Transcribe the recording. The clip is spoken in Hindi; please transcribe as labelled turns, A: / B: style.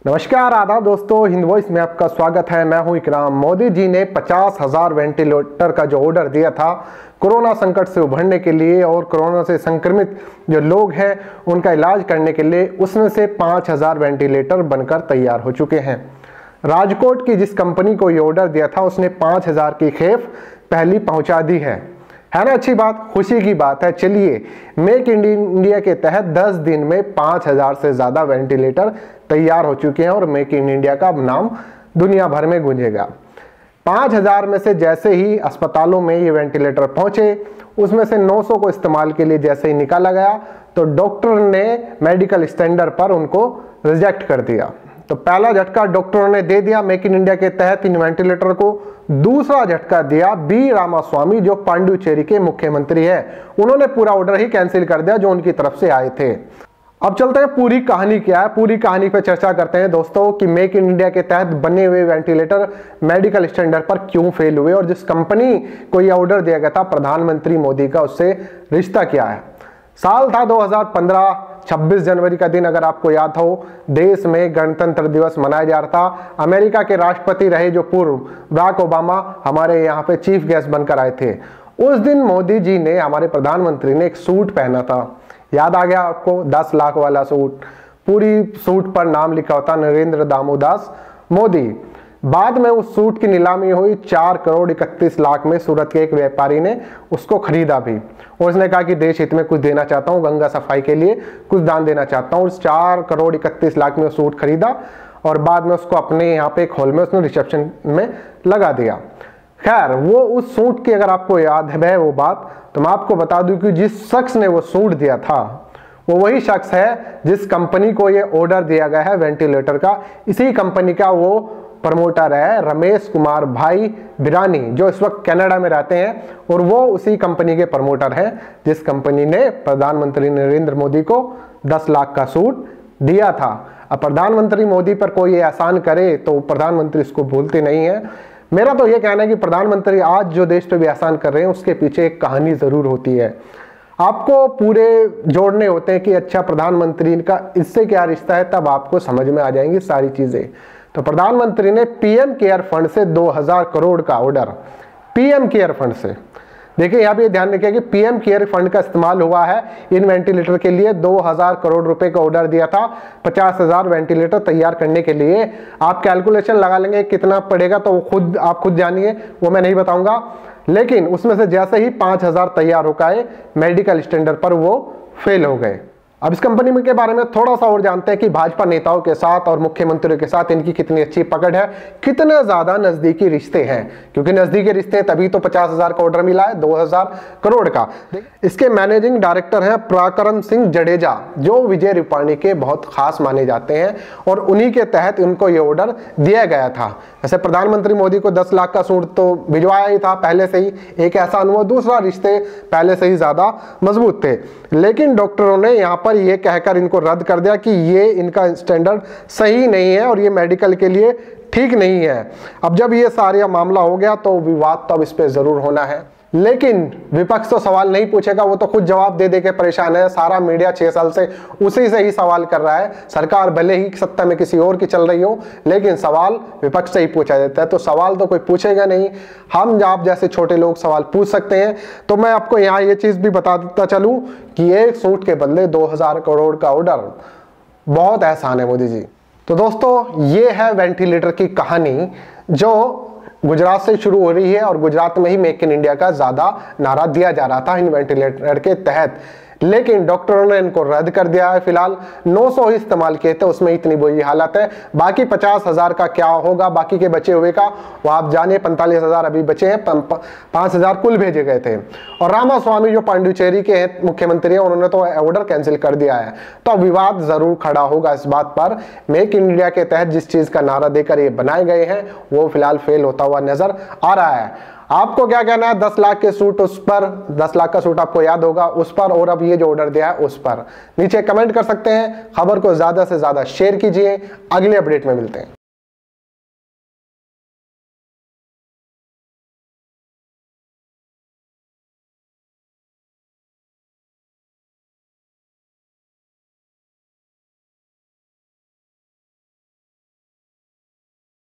A: नमस्कार आदाब दोस्तों, हिंद वॉइस में आपका स्वागत है। मैं हूं इकराम। मोदी जी ने 50,000 वेंटिलेटर का जो ऑर्डर दिया था कोरोना संकट से उभरने के लिए और कोरोना से संक्रमित जो लोग हैं उनका इलाज करने के लिए, उसमें से 5,000 वेंटिलेटर बनकर तैयार हो चुके हैं। राजकोट की जिस कंपनी को ये ऑर्डर दिया था उसने 5,000 की खेप पहली पहुंचा दी है ना। अच्छी बात, खुशी की बात है। चलिए, मेक इन इंडिया के तहत 10 दिन में 5,000 से ज़्यादा वेंटिलेटर तैयार हो चुके हैं और मेक इन इंडिया का नाम दुनिया भर में गूंजेगा। 5,000 में से जैसे ही अस्पतालों में ये वेंटिलेटर पहुंचे, उसमें से 900 को इस्तेमाल के लिए जैसे ही निकाला गया तो डॉक्टर ने मेडिकल स्टैंडर्ड पर उनको रिजेक्ट कर दिया। तो पहला झटका डॉक्टरों ने दे दिया मेक इन इंडिया के तहत इन वेंटिलेटर को। दूसरा झटका दिया बी रामास्वामी, जो पांडुचेरी के मुख्यमंत्री है। उन्होंने पूरा ऑर्डर ही कैंसिल कर दिया जो उनकी तरफ से आए थे। अब चलते हैं पूरी कहानी क्या है, पूरी कहानी पे चर्चा करते हैं दोस्तों कि मेक इन इंडिया के तहत बने हुए वेंटिलेटर मेडिकल स्टैंडर्ड पर क्यों फेल हुए और जिस कंपनी को यह ऑर्डर दिया गया था प्रधानमंत्री मोदी का, उससे रिश्ता क्या है। साल था 2015, 26 जनवरी का दिन अगर आपको याद हो, देश में गणतंत्र दिवस मनाया जा रहा था। अमेरिका के राष्ट्रपति रहे जो पूर्व बराक ओबामा हमारे यहाँ पे चीफ गेस्ट बनकर आए थे। उस दिन मोदी जी ने, हमारे प्रधानमंत्री ने एक सूट पहना था, याद आ गया आपको, 10 लाख वाला सूट। पूरी सूट पर नाम लिखा होता नरेंद्र दामोदास मोदी। बाद में उस सूट की नीलामी हुई, 4 करोड़ 31 लाख में सूरत के एक व्यापारी ने उसको खरीदा भी और उसने कहा कि देश हित में कुछ देना चाहता हूँ, गंगा सफाई के लिए कुछ दान देना चाहता हूँ। उस 4 करोड़ 31 लाख में सूट खरीदा और बाद में उसको अपने यहाँ पे एक हॉल में उसने रिसेप्शन में लगा दिया। खैर, वो उस सूट की अगर आपको याद है वो बात, तो मैं आपको बता दूं कि जिस शख्स ने वो सूट दिया था वो वही शख्स है जिस कंपनी को ये ऑर्डर दिया गया है वेंटिलेटर का। इसी कंपनी का वो प्रमोटर है रमेश कुमार भाई बिरानी, जो इस वक्त कनाडा में रहते हैं और वो उसी कंपनी के प्रमोटर हैं जिस कंपनी ने प्रधानमंत्री नरेंद्र मोदी को 10 लाख का सूट दिया था। अब प्रधानमंत्री मोदी पर कोई एहसान करे तो प्रधानमंत्री इसको भूलते नहीं है। मेरा तो ये कहना है कि प्रधानमंत्री आज जो देश पे भी एहसान कर रहे हैं उसके पीछे एक कहानी जरूर होती है। आपको पूरे जोड़ने होते हैं कि अच्छा प्रधानमंत्री का इससे क्या रिश्ता है, तब आपको समझ में आ जाएंगी सारी चीजें। तो प्रधानमंत्री ने पीएम केयर फंड से 2,000 करोड़ का ऑर्डर, पीएम केयर फंड से, देखिए यहाँ पे ध्यान रखिए कि पीएम केयर फंड का इस्तेमाल हुआ है इन वेंटिलेटर के लिए। 2,000 करोड़ रुपए का ऑर्डर दिया था 50,000 वेंटिलेटर तैयार करने के लिए। आप कैलकुलेशन लगा लेंगे कितना पड़ेगा तो आप खुद जानिए, वो मैं नहीं बताऊंगा। लेकिन उसमें से जैसे ही 5,000 तैयार हो गए मेडिकल स्टैंडर्ड पर वो फेल हो गए। अब इस कंपनी के बारे में थोड़ा सा और जानते हैं कि भाजपा नेताओं के साथ और मुख्यमंत्रियों के साथ इनकी कितनी अच्छी पकड़ है, कितने ज्यादा नजदीकी रिश्ते हैं। क्योंकि नजदीकी रिश्ते तभी तो 50,000 का ऑर्डर मिला है 2,000 करोड़ का। इसके मैनेजिंग डायरेक्टर हैं पराक्रम सिंह जडेजा, जो विजय रूपाणी के बहुत खास माने जाते हैं और उन्हीं के तहत उनको ये ऑर्डर दिया गया था। वैसे प्रधानमंत्री मोदी को 10 लाख का सूट तो भिजवाया ही था पहले से ही, एक ऐसा अनुभव, दूसरा रिश्ते पहले से ही ज्यादा मजबूत थे। लेकिन डॉक्टरों ने यहाँ पर ये कहकर इनको रद्द कर दिया कि ये इनका स्टैंडर्ड सही नहीं है और ये मेडिकल के लिए ठीक नहीं है। अब जब ये सारा मामला हो गया तो विवाद तो अब इस पे जरूर होना है, लेकिन विपक्ष तो सवाल नहीं पूछेगा, वो तो खुद जवाब दे के परेशान है। सारा मीडिया 6 साल से उसी से ही सवाल कर रहा है। सरकार भले ही सत्ता में किसी और की चल रही हो, लेकिन सवाल विपक्ष से ही पूछा जाता है। तो सवाल तो कोई पूछेगा नहीं, हम आप जैसे छोटे लोग सवाल पूछ सकते हैं। तो मैं आपको यहाँ ये चीज भी बता देता चलूं कि एक सूट के बदले 2,000 करोड़ का ऑर्डर बहुत एहसान है मोदी जी। तो दोस्तों, ये है वेंटिलेटर की कहानी जो गुजरात से शुरू हो रही है और गुजरात में ही मेक इन इंडिया का ज्यादा नारा दिया जा रहा था इन वेंटिलेटर के तहत। लेकिन डॉक्टरों ने इनको रद्द कर दिया है। फिलहाल 900 ही इस्तेमाल किए थे, उसमें इतनी बुरी हालत है। बाकी 50,000 का क्या होगा, बाकी के बचे हुए का वो आप जानिए। 45,000 अभी बचे हैं, 5,000 कुल भेजे गए थे। और रामास्वामी जो पांडुचेरी के मुख्यमंत्री हैं, उन्होंने तो ऑर्डर कैंसिल कर दिया है। तो विवाद जरूर खड़ा होगा इस बात पर। मेक इन इंडिया के तहत जिस चीज का नारा देकर ये बनाए गए हैं वो फिलहाल फेल होता हुआ नजर आ रहा है। आपको क्या कहना है 10 लाख के सूट उस पर, 10 लाख का सूट आपको याद होगा उस पर, और अब ये जो ऑर्डर दिया है उस पर नीचे कमेंट कर सकते हैं। खबर को ज्यादा से ज्यादा शेयर कीजिए। अगले अपडेट में मिलते हैं।